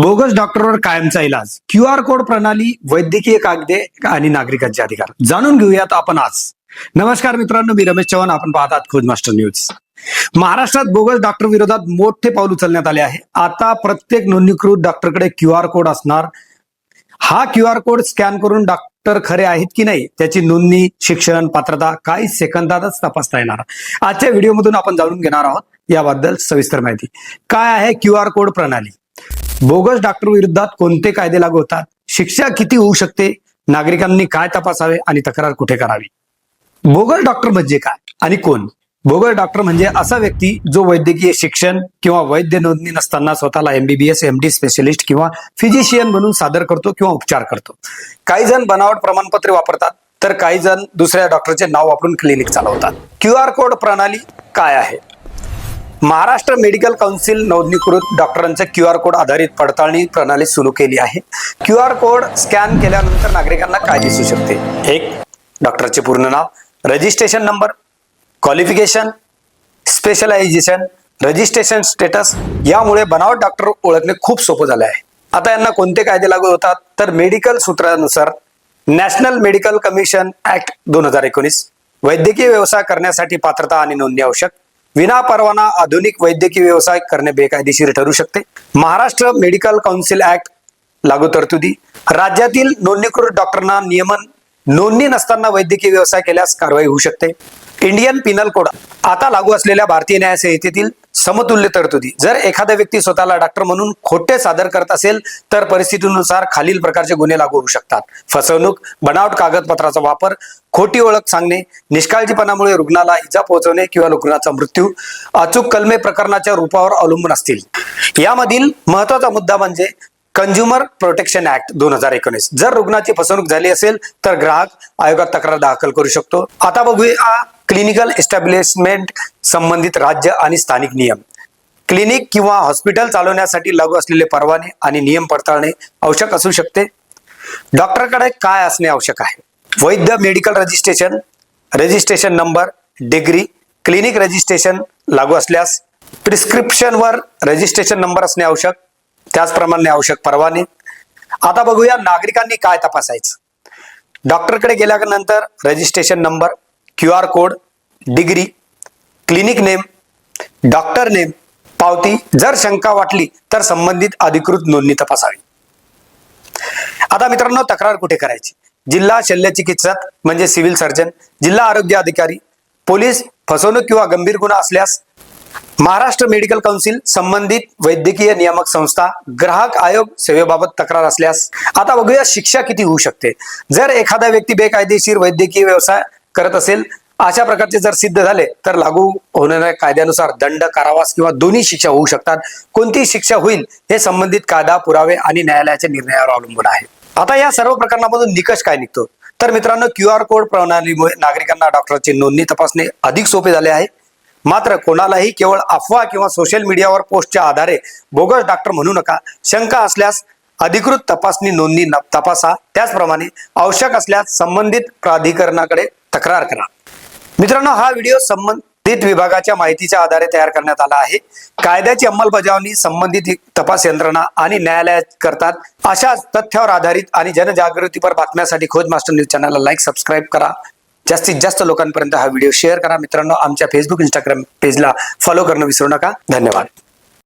Bogus डॉक्टरवर कायमचा इलाज, QR code प्रणाली, वैद्यकीय कागदे आणि नागरिकांचे अधिकार जाणून घेऊयात आपण आज. नमस्कार मित्रांनो, मी रमेश चव्हाण. आपण पाहतात खोज मास्टर न्यूज. महाराष्ट्रात बोगस डॉक्टर विरोधात मोठे पाऊल उचलण्यात आले आहे. आता प्रत्येक नोंदणीकृत डॉक्टरकडे QR कोड असणार. हा QR कोड स्कॅन करून डॉक्टर खरे आहेत की नाही त्याची नोंदणी, शिक्षण, पात्रता काही सेकंदातच तपासता येणार. आजच्या व्हिडिओमधून आपण जाणून घेणार आहोत याबद्दल सविस्तर माहिती. काय आहे QR कोड प्रणाली, बोगस डॉक्टर विरोधात कोणते कायदे लागू होतात, शिक्षा किती होऊ शकते, नागरिकांनी काय तपासावे आणि तक्रार कुठे करावी. बोगस डॉक्टर म्हणजे काय आणि कोण? बोगस डॉक्टर म्हणजे असा व्यक्ती जो वैद्यकीय शिक्षण किंवा वैद्य नोंदणी नसताना स्वतःला MBBS, MD स्पेशलिस्ट किंवा फिजिशियन म्हणून सादर करतो किंवा उपचार करतो. काही जण बनावट प्रमाणपत्रे वापरतात, तर काही जण दुसऱ्या डॉक्टरचे नाव वापरून क्लिनिक चालवतात. QR कोड प्रणाली काय आहे? महाराष्ट्र मेडिकल काउन्सिल नोंदणीकृत डॉक्टरांच्या QR कोड आधारित पडताळणी प्रणाली सुरू केली आहे. QR कोड स्कॅन केल्यानंतर नागरिकांना काय दिसू शकते? 1. डॉक्टरचे पूर्ण नाव, registration number, qualification, specialisation, registration status. यामुळे बनावट डॉक्टर ओळखणे खूप सोपं झाले आहे. आता यांना कोणते कायदे लागू होतात? तर मेडिकल सूत्रानुसार नॅशनल मेडिकल कमिशन ऍक्ट 2019, वैद्यकीय व्यवसाय करण्यासाठी पात्रता आणि नोंदणी आवश्यक, विना परवाना आधुनिक वैद्यकीय व्यवसाय करणे बेकायदेशीर ठरू शकते, महाराष्ट्र मेडिकल काउन्सिल ऍक्ट लागू तरतुदी, राज्यातील नोंदणीकृत डॉक्टरांना नियमन, नोंदणी नसताना वैद्यकीय व्यवसाय केल्यास कारवाई होऊ शकते, इंडियन पिनल कोड, आता लागू असलेल्या भारतीय न्याय संहितेतील समतुल्य तरतुदी. जर एखादा व्यक्ती स्वतःला डॉक्टर म्हणून खोटे सादर करत असेल तर परिस्थितीनुसार खालील प्रकारचे गुन्हे लागू होऊ शकतात: फसवणूक, बनावट कागदपत्राचा वापर, खोटी ओळख सांगणे, निष्काळजीपणामुळे रुग्णाला इजा पोहोचवणे किंवा रुग्णाचा मृत्यू. अचूक कलमे प्रकरणाच्या रूपावर अवलंबून असतील. यामधील महत्वाचा मुद्दा म्हणजे कंझ्युमर प्रोटेक्शन ऍक्ट 2019. जर रुग्णाची फसवणूक झाली असेल तर ग्राहक आयोगात तक्रार दाखल करू शकतो. आता बघूया क्लिनिकल एस्टॅब्लिशमेंट संबंधित राज्य आणि स्थानिक नियम. क्लिनिक किंवा हॉस्पिटल चालवण्यासाठी लागू असलेले परवाने आणि नियम पडताळणे आवश्यक असू शकते. डॉक्टरकडे काय असणे आवश्यक आहे? वैध medical registration, registration number, degree, clinic registration लागू असल्यास प्रिस्क्रिप्शनवर रजिस्ट्रेशन नंबर असणे आवश्यक, त्याचप्रमाणे आवश्यक परवाने. आता बघूया नागरिकांनी काय तपासायचं. डॉक्टरकडे गेल्यानंतर registration number, QR code, degree, clinic name, doctor name, पावती. जर शंका वाटली तर संबंधित अधिकृत नोंदणी तपासावी. आता मित्रांनो, तक्रार कुठे करायची? जिल्हा शल्य चिकित्सक म्हणजे सिव्हिल सर्जन, जिल्हा आरोग्य अधिकारी, पोलीस. फसवणूक किंवा गंभीर गुन्हा असल्यास महाराष्ट्र मेडिकल काउन्सिल, संबंधित वैद्यकीय नियामक संस्था, ग्राहक आयोग सेवेबाबत तक्रार असल्यास. आता बघूया शिक्षा किती होऊ शकते. जर एखादा व्यक्ती बेकायदेशीर वैद्यकीय व्यवसाय करत असेल, अशा प्रकारचे जर सिद्ध झाले तर लागू होणाऱ्या कायद्यानुसार दंड, कारावास किंवा दोन्ही शिक्षा होऊ शकतात. कोणती शिक्षा होईल हे संबंधित कायदा, पुरावे आणि न्यायालयाच्या निर्णयावर अवलंबून आहे. आता या सर्व प्रकरणामधून निकष काय निघतो? तर मित्रांनो, QR कोड प्रणालीमुळे नागरिकांना डॉक्टरची नोंदणी तपासणे अधिक सोपे झाले आहे. मात्र कोणालाही केवळ अफवा किंवा सोशल मीडियावर पोस्टच्या आधारे बोगस डॉक्टर म्हणू नका. शंका असल्यास अधिकृत तपासणी नोंदणी तपासा. त्याचप्रमाणे आवश्यक असल्यास संबंधित प्राधिकरणाकडे तक्रार करा. मित्रांनो, हा व्हिडिओ संबंधित विभागाच्या माहितीच्या आधारे तयार करण्यात आला आहे. कायद्याची अंमलबजावणी संबंधित तपास यंत्रणा आणि न्यायालयात करतात. अशा तथ्यावर आधारित आणि जनजागृतीपर बातम्यांसाठी खोज मास्टर न्यूज चॅनलला लाईक, सबस्क्राईब करा. जास्तीत जास्त लोकांपर्यंत हा व्हिडिओ शेअर करा. मित्रांनो, आमच्या फेसबुक, इंस्टाग्राम पेजला फॉलो करणं विसरू नका. धन्यवाद.